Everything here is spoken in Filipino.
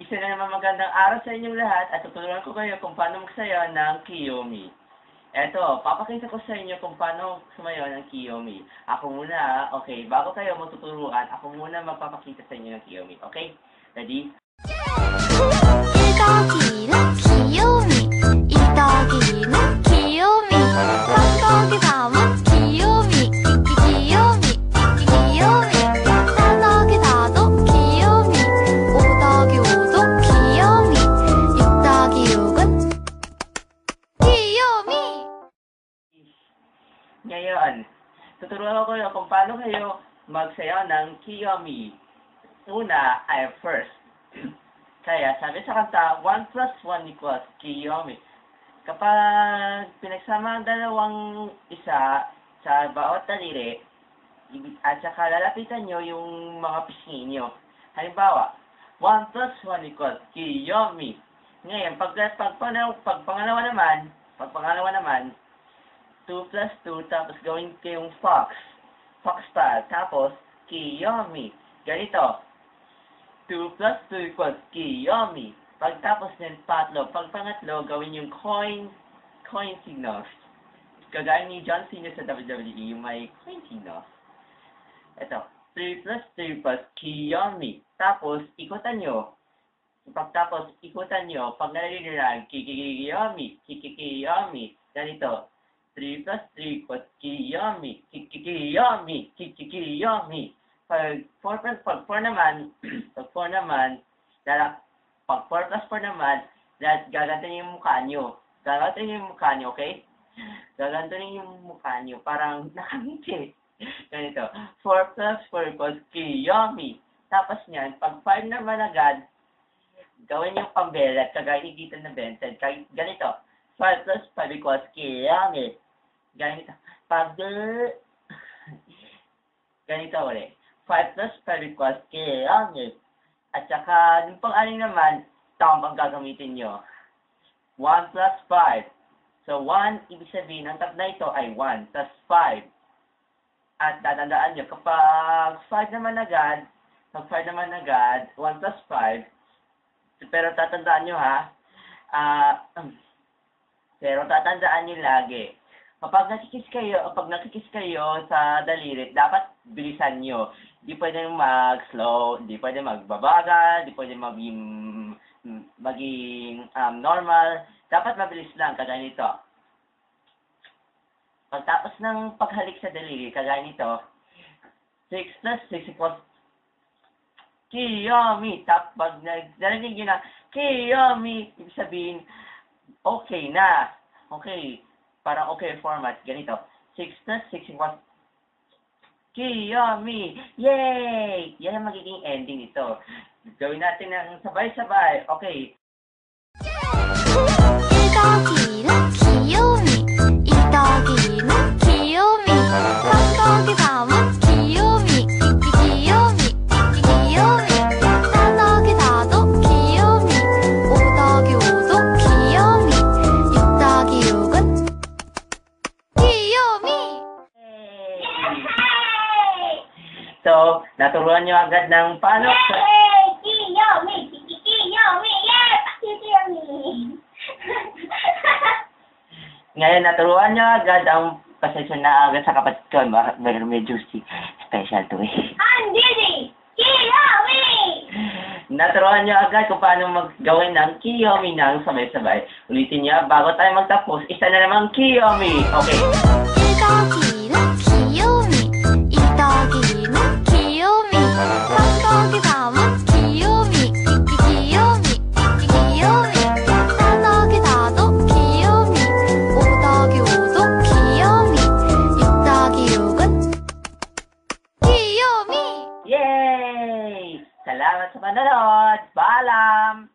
Isa na naman magandang araw sa inyong lahat at tuturuan ko kayo kung paano magsayaw ng Kiyomi. Eto, papakita ko sa inyo kung paano sumayaw ng Kiyomi. Ako muna, okay, bago kayo matuturuan, ako muna magpapakita sa inyo ng Kiyomi. Okay? Ready? 이더기는 귀요미 이더기는 귀요미 삼더기 삼은 귀요미 귀요미 귀요미 사더기 사도 귀요미 오더기 오도 귀요미 육더기 육은 귀요미. Ngayon, tuturuan ko kayo kung paano kayo magsayaw ng Kiyomi. Una ay first. Kaya sabi sa kanta, 1 plus 1 equals Kiyomi. Kapag pinagsama ang dalawang isa sa bawat daliri, at saka lalapitan nyo yung mga pisngi nyo. Halimbawa, 1 plus 1 equals Kiyomi. Ngayon, pag pangalawa naman, 2 plus 2, tapos gawin kayong fox style, tapos Kiyomi. Ganito. 2 plus 2 equals Kiyomi. Pagtapos ng pag pangatlo, gawin yung coin signals. Kagaya ni John Cena sa WWE, yung may coin signals. Ito, 3 plus 3 equals Kiyomi. Tapos, ikutan nyo. Pagtapos, ikutan nyo, pag naliliran, Kiyomi, Kiyomi. Ganito, 3 plus 3 equals Kiyomi, Kiyomi, Kiyomi. Pag 4 naman, pag 4 plus 4 naman, gagantanin yung mukha nyo. Okay? Gagantanin yung mukha nyo. Parang nakangiti. Ganito. 4 plus 4 equals Kiyomi. Tapos niyan, pag 5 naman agad, gawin yung pambelat, kagaya higitan na Benson. Ganito. 5 plus 5 equals Kiyomi. Ganito. Ganito ulit. 5 plus 5 equals Kiyomi. At saka, yung pang-aling naman, tamang gagamitin nyo. 1 plus 5. So, 1, ibig sabihin, ang tag na ito ay 1 plus 5. At tatandaan nyo, kapag 5 naman agad, 1 plus 5, pero tatandaan nyo pero tatandaan nyo lagi, kapag nakikis kayo sa daliri, dapat bilisan nyo. Di pwede mag-slow, di pwede magbabagal, di pwede maging normal. Dapat mabilis lang, kagaya nito. Pagtapos ng paghalik sa daliri, kagaya nito, 6 plus 6 equals Kiyomi. Pag narinig nyo na Kiyomi, ibig sabihin, okay na. Okay. Parang okay format. Ganito. 6 plus 6 equals Kiyomi. Yay! Yan ang magiging ending nito. Gawin natin ng sabay-sabay. Okay. 일더기는 귀요미 이더기는 귀요미 삼더기 삼은 귀요미 귀요미 귀요미 사더기 사도 귀요미 오더기 오도 귀요미 육더기 육은 귀요미. So, naturuan nyo agad ng paano. Kiyomi! Kiyomi! Yes! Kiyomi! Ngayon, naturuan nyo agad ang pasensya na agad sa kapatid ko. Medyo special to eh. Andini! Kiyomi! Naturuan nyo agad kung paano maggawin ng Kiyomi ng sabay-sabay. Ulitin nyo, bago tayo magtapos, isa na namang Kiyomi. Okay. 일더기는 귀요미 이더기는 귀요미 삼더기 삼은 귀요미 귀요미 귀요미 사더기 사도 귀요미 오더기 오도 귀요미 육더기 육은 귀요미. Yay! Salamat sa panonood. Paalam!